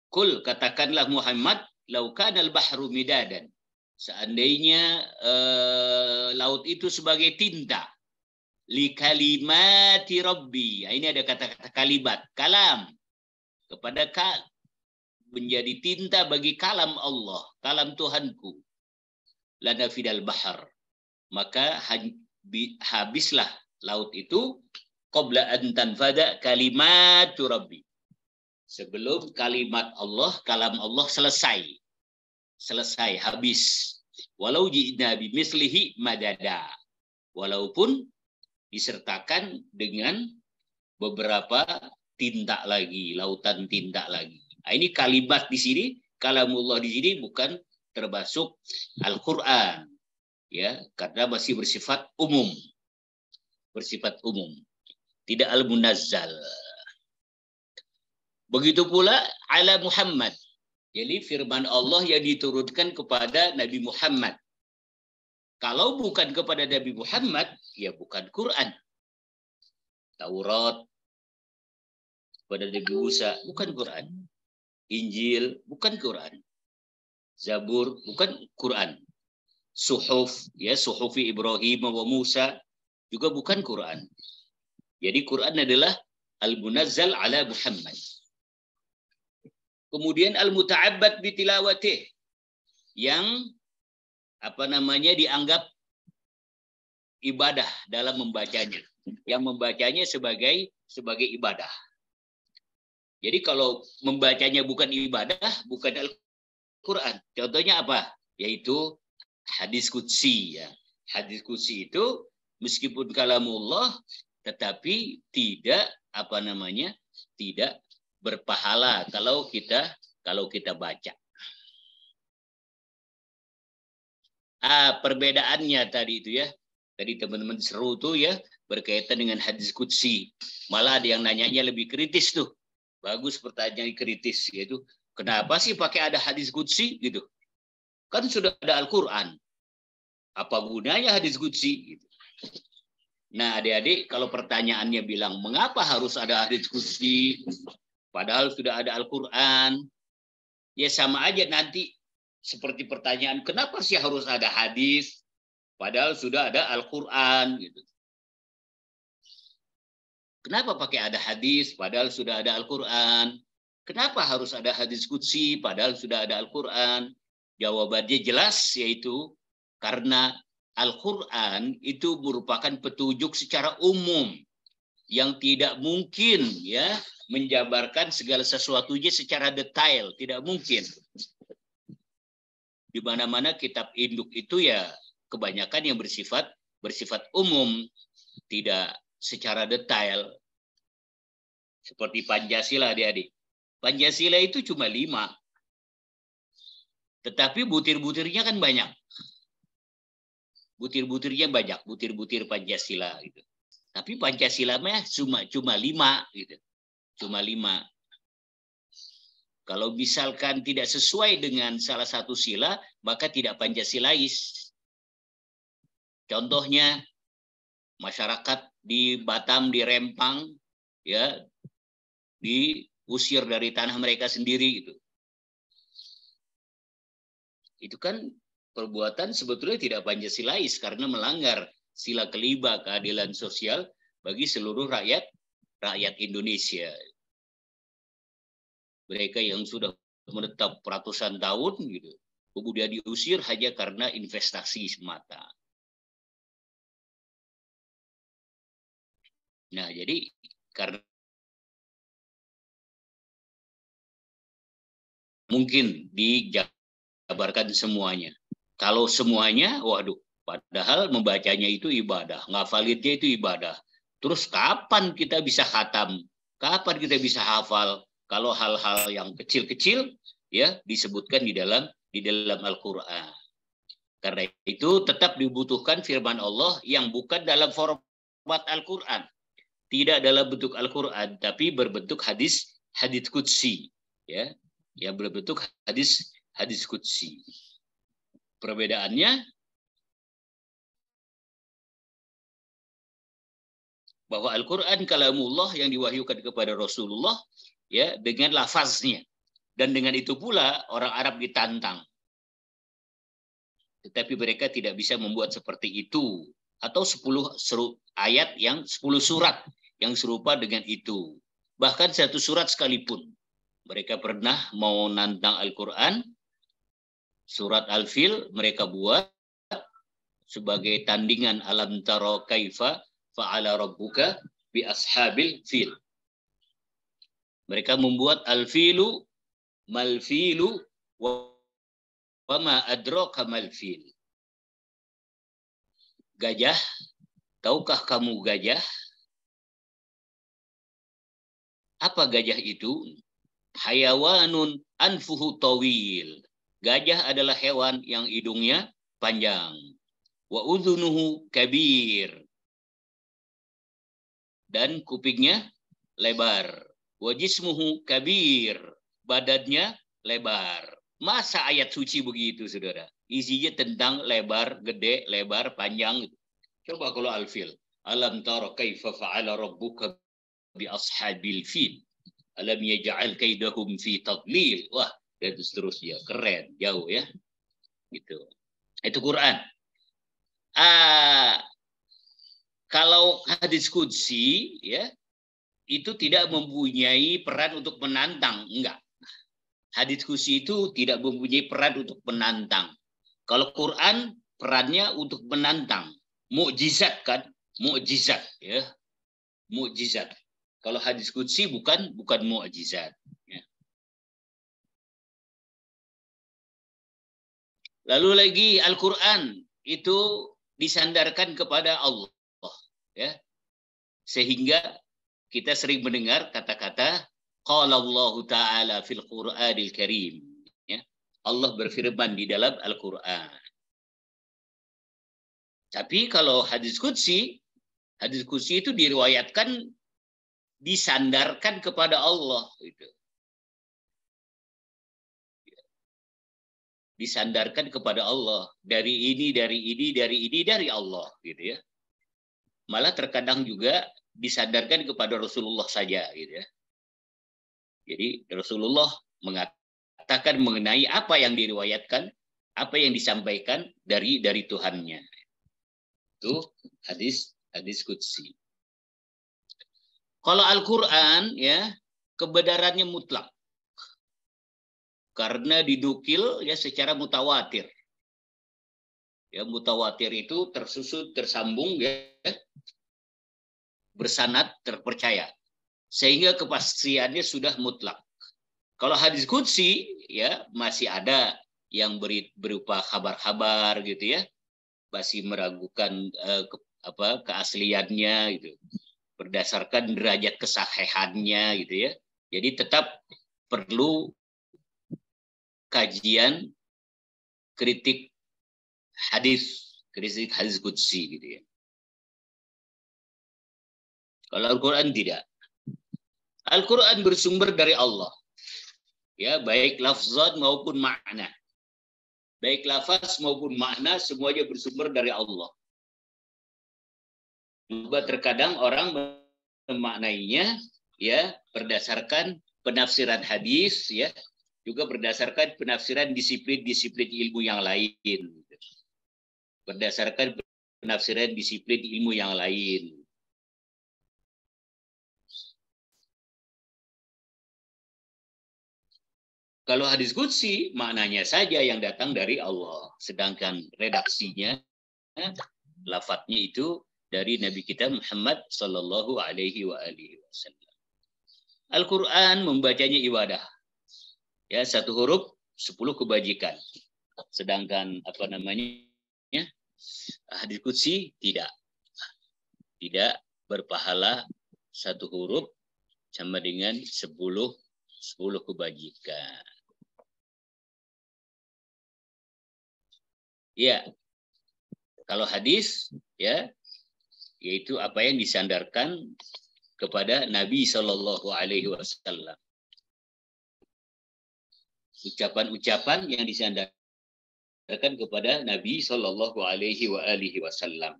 Kul, katakanlah Muhammad, lau kanal bahru midadan. Seandainya laut itu sebagai tinta. Li kalimati rabbi. Ini ada kata-kata kalimat, kalam. Kepada menjadi tinta bagi kalam Allah, kalam Tuhanku. Lana fidal bahar. Maka habislah laut itu qabla an tanfada kalimatu rabbi. Sebelum kalimat Allah, kalam Allah selesai, habis. Walau ji'na bimislihi madada. Walaupun disertakan dengan beberapa tinta lagi, lautan tinta lagi. Nah, ini kalimat di sini, kalamullah di sini bukan termasuk Al-Qur'an. Ya, karena masih bersifat umum. Bersifat umum. Tidak al-munazzal. Begitu pula ala Muhammad. Jadi firman Allah yang diturunkan kepada Nabi Muhammad. Kalau bukan kepada Nabi Muhammad, ya bukan Quran. Taurat kepada Nabi Musa, bukan Quran. Injil, bukan Quran. Zabur, bukan Quran. Suhuf, ya suhufi Ibrahim wa Musa, juga bukan Quran. Jadi Quran adalah al-munazzal ala Muhammad. Kemudian al-muta'abbad bitilawatih, yang dianggap ibadah dalam membacanya, yang membacanya sebagai ibadah. Jadi kalau membacanya bukan ibadah, bukan Al-Quran. Contohnya apa? Yaitu hadis qudsi. Ya. Hadis qudsi itu meskipun kalamullah, tetapi tidak tidak berpahala kalau kita baca. Perbedaannya tadi itu ya. Tadi teman-teman seru tuh ya, berkaitan dengan hadis qudsi. Malah ada yang nanyanya lebih kritis tuh. Bagus pertanyaan kritis, yaitu kenapa sih pakai ada hadis qudsi gitu? Kan sudah ada Al-Qur'an. Apa gunanya hadis qudsi gitu. Nah, adik-adik kalau pertanyaannya bilang mengapa harus ada hadis qudsi padahal sudah ada Al-Qur'an? Ya sama aja nanti seperti pertanyaan kenapa sih harus ada hadis padahal sudah ada Al-Qur'an gitu. Kenapa pakai ada hadis padahal sudah ada Al-Qur'an? Kenapa harus ada hadis qudsi padahal sudah ada Al-Qur'an? Jawabannya jelas, yaitu karena Al-Qur'an itu merupakan petunjuk secara umum yang tidak mungkin ya menjabarkan segala sesuatunya secara detail, tidak mungkin. Di mana-mana kitab induk itu ya kebanyakan yang bersifat umum, tidak secara detail. Seperti Pancasila, adik-adik. Pancasila itu cuma 5. Tetapi butir-butirnya kan banyak. Butir-butirnya banyak, butir-butir Pancasila gitu. Tapi Pancasila mah cuma 5 gitu. Cuma 5. Kalau misalkan tidak sesuai dengan salah satu sila, maka tidak Pancasilais. Contohnya masyarakat di Batam, di Rempang, ya diusir dari tanah mereka sendiri gitu. Itu kan perbuatan sebetulnya tidak Pancasilais karena melanggar sila kelima keadilan sosial bagi seluruh rakyat Indonesia. Mereka yang sudah menetap ratusan tahun gitu, kemudian diusir hanya karena investasi semata. Nah, jadi karena mungkin dijabarkan semuanya. Kalau semuanya, waduh, padahal membacanya itu ibadah, ngafalitnya itu ibadah. Terus kapan kita bisa khatam? Kapan kita bisa hafal? Kalau hal-hal yang kecil-kecil ya disebutkan di dalam Al-Qur'an. Karena itu tetap dibutuhkan firman Allah yang bukan dalam format Al-Qur'an. Tidak dalam bentuk Al-Qur'an, tapi berbentuk hadis qudsi, ya. Yang berbentuk hadis qudsi. Perbedaannya bahwa Al-Qur'an kalamullah yang diwahyukan kepada Rasulullah ya dengan lafaznya, dan dengan itu pula orang Arab ditantang. Tetapi mereka tidak bisa membuat seperti itu, atau 10 ayat yang 10 surat yang serupa dengan itu. Bahkan 1 surat sekalipun. Mereka pernah mau nantang Al-Qur'an, surat Al-Fil mereka buat sebagai tandingan alam tara kaifa fa'ala rabbuka bi ashabil fil. Mereka membuat al-filu, mal-filu, Wama adraka mal fil. Gajah, tahukah kamu gajah? Apa gajah itu? Hayawanun anfuhu tawil. Gajah adalah hewan yang hidungnya panjang. Wa udhunuhu kabir. Dan kupingnya lebar. Wa jismuhu kabir. Badannya lebar. Masa ayat suci begitu, saudara? Isinya tentang lebar, gede, lebar, panjang. Coba kalau al-fil. Alam tara kaifa fa'ala rabbuka bi ashabil fil. Alam yaj'al kaidahum fi tadlil. Wah, dan seterusnya. Keren, jauh ya. Gitu. Itu Quran. Kalau hadis qudsi ya, itu tidak mempunyai peran untuk menantang, enggak. Hadis qudsi itu tidak mempunyai peran untuk menantang. Kalau Quran perannya untuk menantang. Mukjizat kan? Mukjizat ya. Mukjizat. Kalau hadis qudsi bukan mukjizat ya. Lalu lagi Al-Qur'an itu disandarkan kepada Allah ya. Sehingga kita sering mendengar kata-kata qala Allah Ta'ala fil Qur'anil Karim ya. Allah berfirman di dalam Al-Qur'an. Tapi kalau hadis qudsi itu diriwayatkan disandarkan kepada Allah gitu. Disandarkan kepada Allah dari Allah gitu ya. Malah terkadang juga disandarkan kepada Rasulullah saja gitu ya. Jadi Rasulullah mengatakan mengenai apa yang diriwayatkan, apa yang disampaikan dari Tuhannya. Itu hadis qudsi. Kalau Al-Qur'an ya, kebenarannya mutlak. Karena didukil ya secara mutawatir. Ya, mutawatir itu tersusun, tersambung ya, bersanad, terpercaya. Sehingga kepastiannya sudah mutlak. Kalau hadis qudsi ya masih ada yang berupa kabar-kabar gitu ya. Masih meragukan keasliannya gitu. Berdasarkan derajat kesahihannya gitu ya. Jadi tetap perlu kajian kritik hadis qudsi gitu ya. Kalau Al-Qur'an tidak. Al-Qur'an bersumber dari Allah. Ya, baik lafzat maupun makna. Baik lafaz maupun makna semuanya bersumber dari Allah. Juga terkadang orang memaknainya ya berdasarkan penafsiran hadis ya, juga berdasarkan penafsiran disiplin-disiplin ilmu yang lain. Berdasarkan penafsiran disiplin ilmu yang lain. Kalau hadis qudsi maknanya saja yang datang dari Allah, sedangkan redaksinya, lafadznya itu dari Nabi kita Muhammad Sallallahu Alaihi Wasallam. Al-Quran membacanya ibadah. Ya, satu huruf 10 kebajikan. Sedangkan hadis qudsi tidak berpahala satu huruf sama dengan 10 kebajikan. Ya, kalau hadis ya, yaitu apa yang disandarkan kepada Nabi Shallallahu Alaihi Wasallam. Ucapan-ucapan yang disandarkan kepada Nabi Shallallahu Alaihi Wasallam.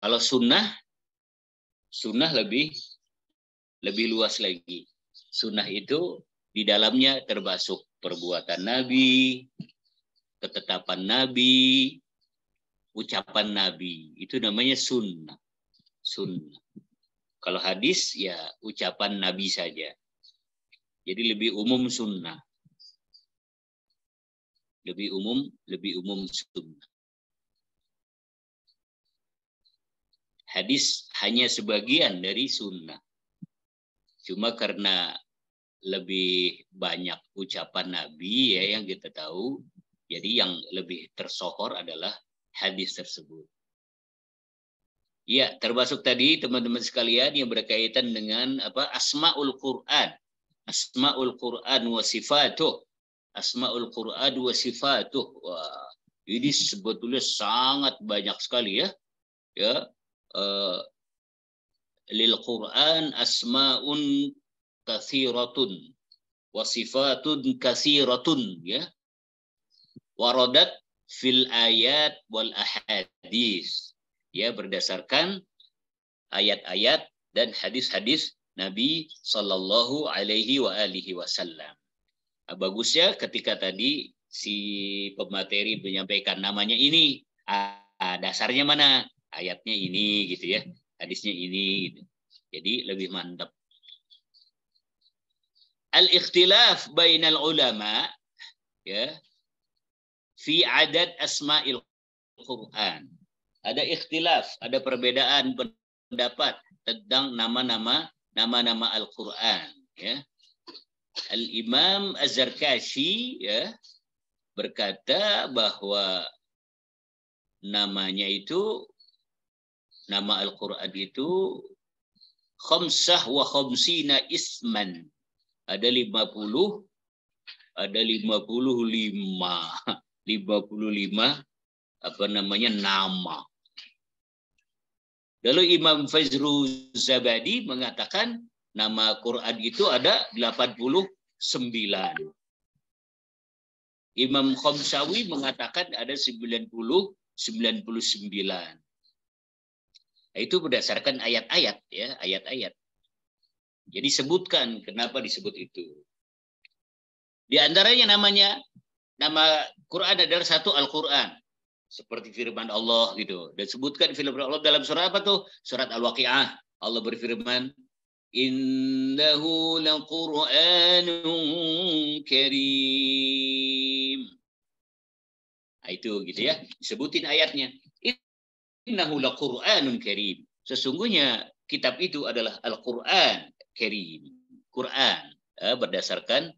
Kalau sunnah lebih luas lagi. Sunnah itu di dalamnya termasuk perbuatan Nabi, ketetapan Nabi, ucapan Nabi. Itu namanya sunnah. Kalau hadis ya ucapan Nabi saja. Jadi lebih umum sunnah. Lebih umum sunnah. Hadis hanya sebagian dari sunnah. Cuma karena lebih banyak ucapan Nabi ya yang kita tahu. Jadi yang lebih tersohor adalah hadis tersebut. Ya, termasuk tadi teman-teman sekalian yang berkaitan dengan Asmaul Quran. Asmaul Quran wa sifatuh. Asmaul Quran wa sifatuh. Wah, ini sebetulnya sangat banyak sekali ya. Ya. Lil Quran asmaun katsiratun wa sifatun katsiratun ya. Waradat fil ayat wal ahadis. Ya, berdasarkan ayat-ayat dan hadis-hadis Nabi Sallallahu Alaihi Wasallam. Bagusnya ketika tadi si pemateri menyampaikan namanya ini, dasarnya mana? Ayatnya ini gitu ya, hadisnya ini gitu. Jadi lebih mantap. Al-ikhtilaf bainal ulama ya fi adad asma'il Quran. Ada ikhtilaf, ada perbedaan pendapat tentang nama-nama Al-Quran. Ya. Al-Imam Az-Zarkashi ya, berkata bahwa nama Al-Quran itu khamsah wa khamsina isman. Ada 55 nama. Lalu Imam Fajrul Zabadi mengatakan nama Quran itu ada 89. Imam Khamsawi mengatakan ada 99. Itu berdasarkan ayat-ayat ya, ayat-ayat. Jadi sebutkan kenapa disebut itu. Di antaranya nama Quran adalah satu Al-Quran. Seperti firman Allah gitu. Dan sebutkan firman Allah dalam surah apa tuh? Surat Al-Waqi'ah. Allah berfirman, Innahu laqur'anun karim. Nah, itu gitu ya. Disebutin ayatnya. Innahu laqur'anun karim. Sesungguhnya kitab itu adalah Al-Quran karim. Quran. Berdasarkan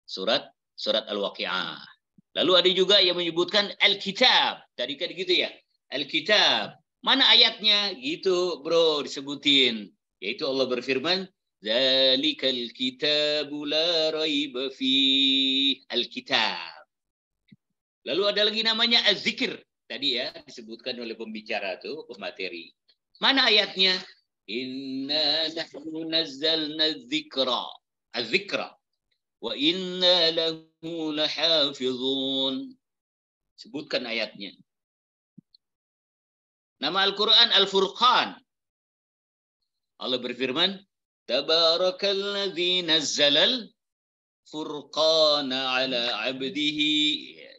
surat Al-Waqi'ah. Lalu ada juga yang menyebutkan Alkitab. Tadi kan gitu ya. Alkitab. Mana ayatnya? Gitu bro disebutin. Yaitu Allah berfirman, Zalikal kitabu la raiba fih. Alkitab. Lalu ada lagi namanya Az-Zikr. Tadi ya disebutkan oleh pembicara tuh, pemateri. Mana ayatnya? Inna nahnu nazzalna dzikra. Az-Zikra. Wa inna lahu lahafizun. Sebutkan ayatnya. Nama Al-Quran Al-Furqan. Allah berfirman, Tabarakalladzi nazzalal furqana ala abdihi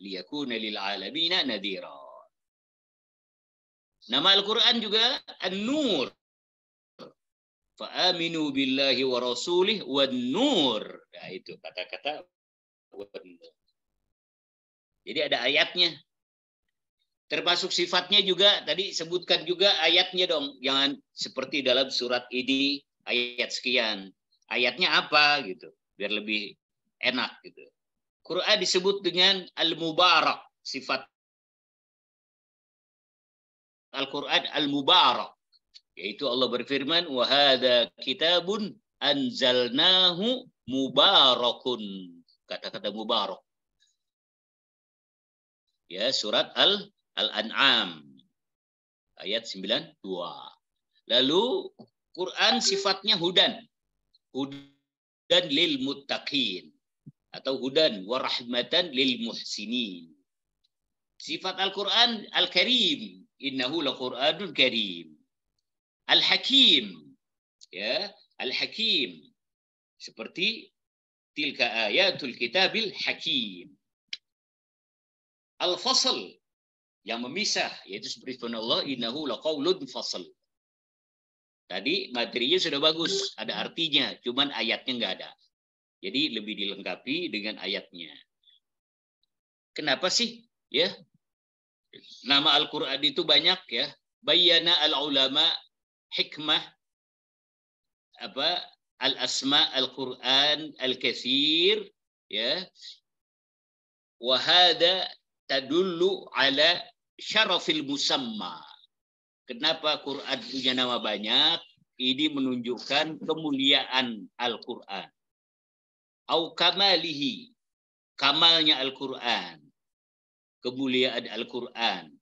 liyakuna lil alamina nadhira. Nama Al-Quran juga An-Nur. Fa'aminu billahi wa rasulih wan nur. Nah, itu kata-kata wan nur. Jadi ada ayatnya. Termasuk sifatnya juga tadi sebutkan juga ayatnya dong. Jangan seperti dalam surat ini ayat sekian. Ayatnya apa gitu. Biar lebih enak gitu. Quran disebut dengan Al-Mubarak. Sifat Al-Quran Al-Mubarak. Yaitu Allah berfirman, wa hadza kitabun anzalnahu mubarakun. Kata-kata mubarak. Ya, surat Al-An'am ayat 92. Lalu Quran sifatnya hudan. Hudan lil muttaqin atau hudan wa rahmatan lil muhsinin. Sifat Al-Quran Al-Karim, innahu laqur'anun karim. Al-Hakim, ya, Al-Hakim. Seperti tilka ayatul kitabil hakim. Al-Fasl, yang memisah, yaitu seperti firman Allah, innahu laqaulun fasl. Tadi materinya sudah bagus, ada artinya, cuman ayatnya nggak ada. Jadi lebih dilengkapi dengan ayatnya. Kenapa sih? Ya, nama Al-Quran itu banyak ya. Bayyana al-ulama hikmah al-asma al-Quran al-katsir, ya. Wa hadha tadullu ala syarafil musamma. Kenapa Quran punya nama banyak? Ini menunjukkan kemuliaan Al-Quran. Au kamalihi, kamalnya Al-Quran, kemuliaan Al-Quran.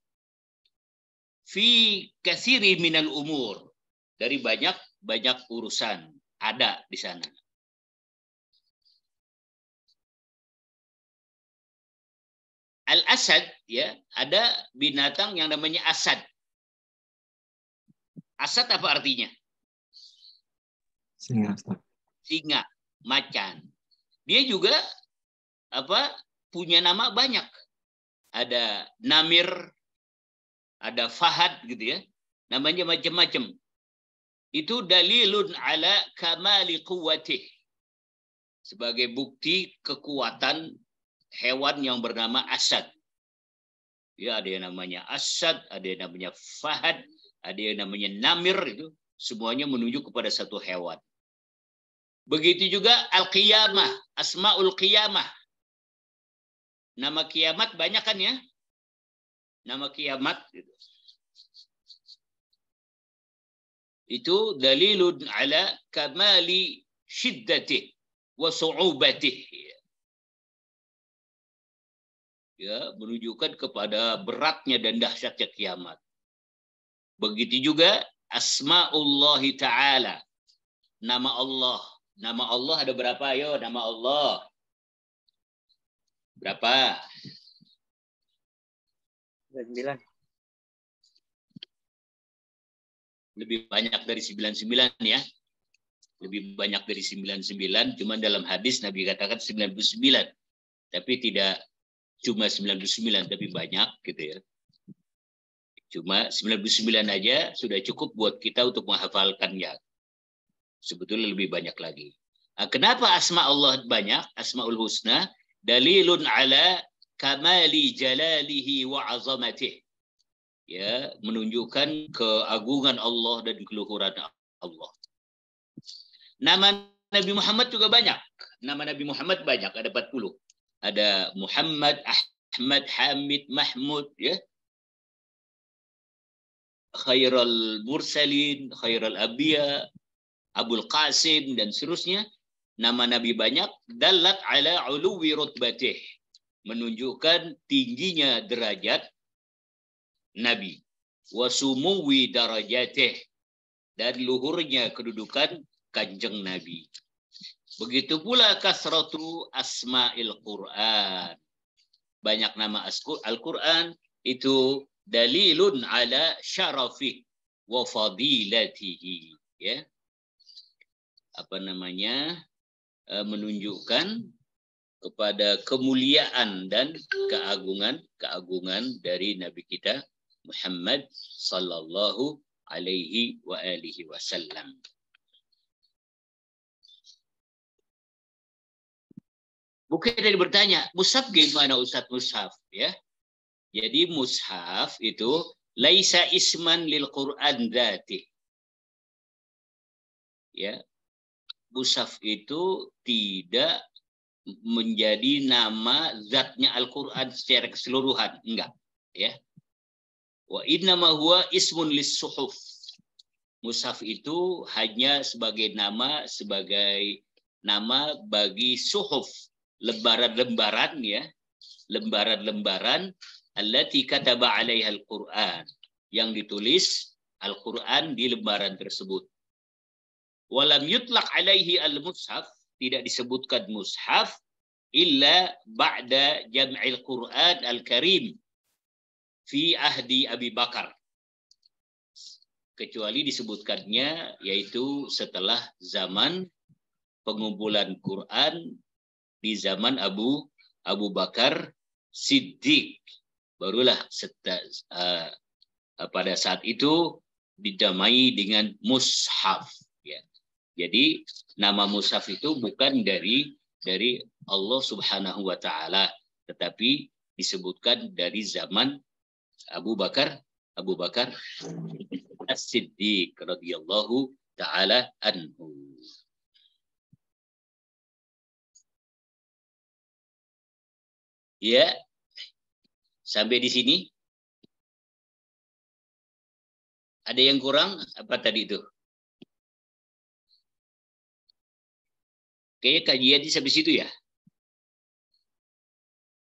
Fi katsiri minal umur, dari banyak urusan ada di sana. Al-asad, ya, ada binatang yang namanya asad. Asad apa artinya? Singa, Ustaz. Singa, macan. Dia juga punya nama banyak. Ada namir, ada fahad gitu ya. Namanya macam-macam. Itu dalilun ala kamali quwwatih. Sebagai bukti kekuatan hewan yang bernama asad. Ya, ada yang namanya asad, ada yang namanya fahad, ada yang namanya namir, itu semuanya menuju kepada satu hewan. Begitu juga al-qiyamah, asmaul qiyamah. Nama kiamat banyak kan ya? Nama kiamat gitu. Itu dalilun ala kamali syiddatih wa su'ubatih. Ya, menunjukkan kepada beratnya dan dahsyatnya kiamat. Begitu juga asmaullahi ta'ala. Nama Allah. Nama Allah ada berapa? Ayo, nama Allah. Berapa? 9. Lebih banyak dari 99 ya. Lebih banyak dari 99. Cuma dalam hadis Nabi katakan 99. Tapi tidak cuma 99, tapi banyak gitu ya. Cuma 99 aja sudah cukup buat kita untuk menghafalkannya. Sebetulnya lebih banyak lagi. Nah, kenapa asma Allah banyak? Asmaul husna dalilun ala kamali jalalihi wa azamatih. Ya, menunjukkan keagungan Allah dan keluhuran Allah. Nama Nabi Muhammad juga banyak. Nama Nabi Muhammad banyak, ada 40. Ada Muhammad, Ahmad, Hamid, Mahmud, ya. Khairul Mursalin, Khairul Abiya, Abul Qasim, dan seterusnya. Nama Nabi banyak. Dalat ala uluwi rutbatih. Menunjukkan tingginya derajat Nabi. Wasumuwi darajatih. Dan luhurnya kedudukan kanjeng Nabi. Begitu pula kasratu asma'il Qur'an. Banyak nama Al-Quran itu dalilun ala syarafih wa fadilatihi. Ya. Menunjukkan kepada kemuliaan dan keagungan dari Nabi kita Muhammad sallallahu alaihi wa alihi wasallam. Mungkin tadi bertanya, mushaf gimana Ustaz mushaf? Ya, jadi mushaf itu laisa isman lil Quran dzati. Ya, mushaf itu tidak menjadi nama zatnya Al-Quran secara keseluruhan, enggak. Ya, wa innama huwa ismun lis suhuf. Mushaf itu hanya sebagai nama bagi suhuf. Lembaran-lembaran ya, lembaran-lembaran allati kataba 'alaiha al-Qur'an, yang ditulis Al-Qur'an di lembaran tersebut. Walam yutlaq 'alaihi al-mushaf, tidak disebutkan mushaf illa ba'da jam'il Qur'an al-Karim fi ahdi Abi Bakar. Kecuali disebutkannya yaitu setelah zaman pengumpulan Quran di zaman Abu Bakar Siddiq, barulah pada saat itu didamai dengan mushaf. Ya. Jadi nama mushaf itu bukan dari Allah Subhanahu wa Ta'ala, tetapi disebutkan dari zaman Abu Bakar As-Siddiq radhiyallahu ta'ala anhu. Ya, sampai di sini. Ada yang kurang? Apa tadi itu? Kayaknya kajian sampai situ ya.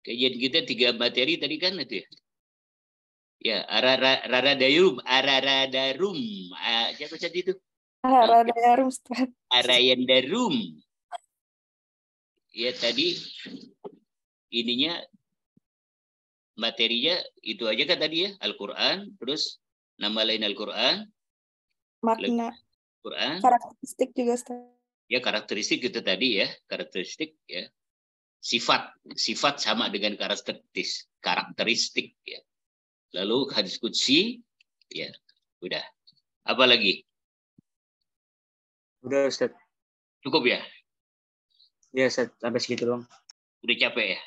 Kajian kita 3 materi tadi kan itu ya. Ya, araradarum. Siapa tadi itu? Araradarum, Ustaz. Arayandarum. Ya tadi ininya materinya itu aja kan tadi ya, Al-Qur'an, terus nama lain Al-Qur'an, Makna, Quran, karakteristik juga, Ustaz. ya karakteristik itu tadi ya, karakteristik ya. Sifat sama dengan karakteristik ya. Lalu hadis qudsi ya, udah. Apa lagi? Udah Ustaz. Cukup ya? Ya Ustaz, sampai segitu doang. Udah capek ya?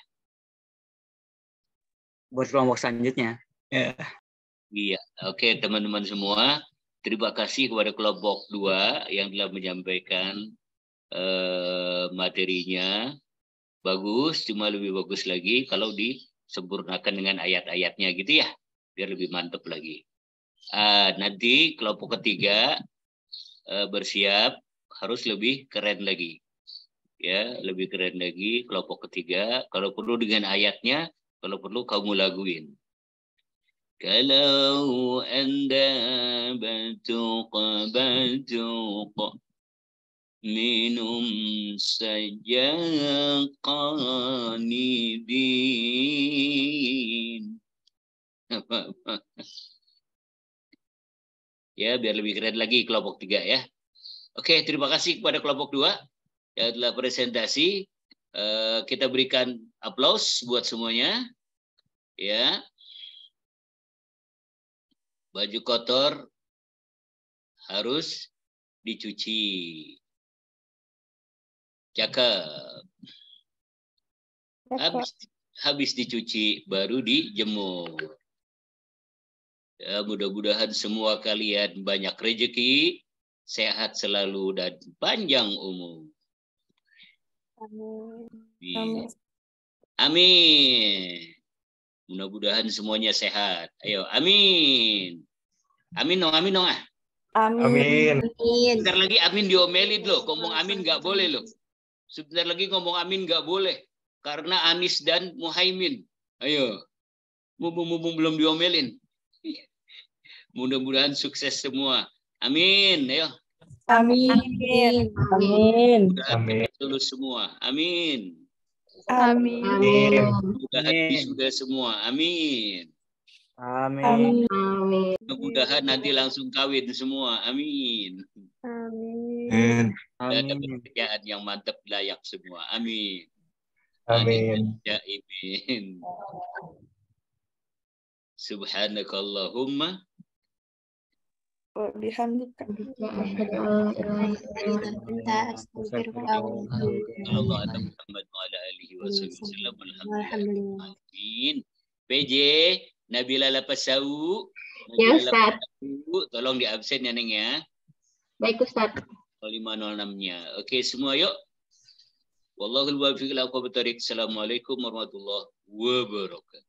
Buat kelompok selanjutnya. Ya. Iya, oke teman-teman semua. Terima kasih kepada kelompok 2 yang telah menyampaikan materinya. Bagus, cuma lebih bagus lagi kalau disempurnakan dengan ayat-ayatnya gitu ya, biar lebih mantap lagi. Nanti kelompok ketiga bersiap harus lebih keren lagi. Ya, lebih keren lagi kelompok ketiga. Kalau perlu dengan ayatnya, kalau perlu kamu laguin. Kalau anda batuk minum saja qanidin. Ya, biar lebih keren lagi kelompok 3 ya. Oke, terima kasih kepada kelompok 2 yang telah presentasi. Kita berikan aplaus buat semuanya. Ya. Baju kotor harus dicuci. Cakep. Habis dicuci baru dijemur. Ya, mudah-mudahan semua kalian banyak rezeki, sehat selalu dan panjang umur. Amin. Amin. Mudah-mudahan semuanya sehat. Ayo, amin. Amin dong, amin dong ah. Amin. Sebentar lagi amin diomelin loh. Ngomong amin nggak boleh loh. Sebentar lagi ngomong amin nggak boleh. Karena Anies dan Muhaimin. Ayo. Mumpung belum diomelin. Mudah-mudahan sukses semua. Amin. Ayo. Amin. Amin. Mudah-mudahan lulus semua. Amin. Amin. Mudah-mudahan wisuda semua. Amin. Amin. Mudah-mudahan nanti langsung kawin semua. Amin. Amin. Dan dapat pekerjaan yang mantap layak semua. Amin. Amin. Ya amin. Subhanakallahumma Bihamdika. Allah ala Muhammad wa ala alihi wa sallam. Alhamdulillah. Amin. PJ Nabila Lapasau. Ya, Ustaz. Tolong di absen ya, Neng ya. Baik, Ustaz. 506-nya. Oke, semua yuk. Wallahul muwaffiq ila aqwamit thoriq. Assalamualaikum warahmatullahi wabarakatuh.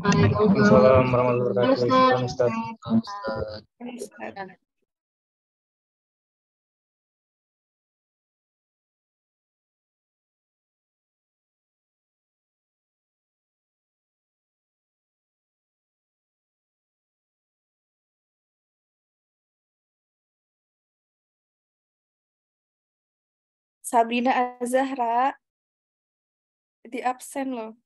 Waalaikumsalam warahmatullahi wabarakatuh. Ustaz. Sabrina Az-Zahra di absen loh.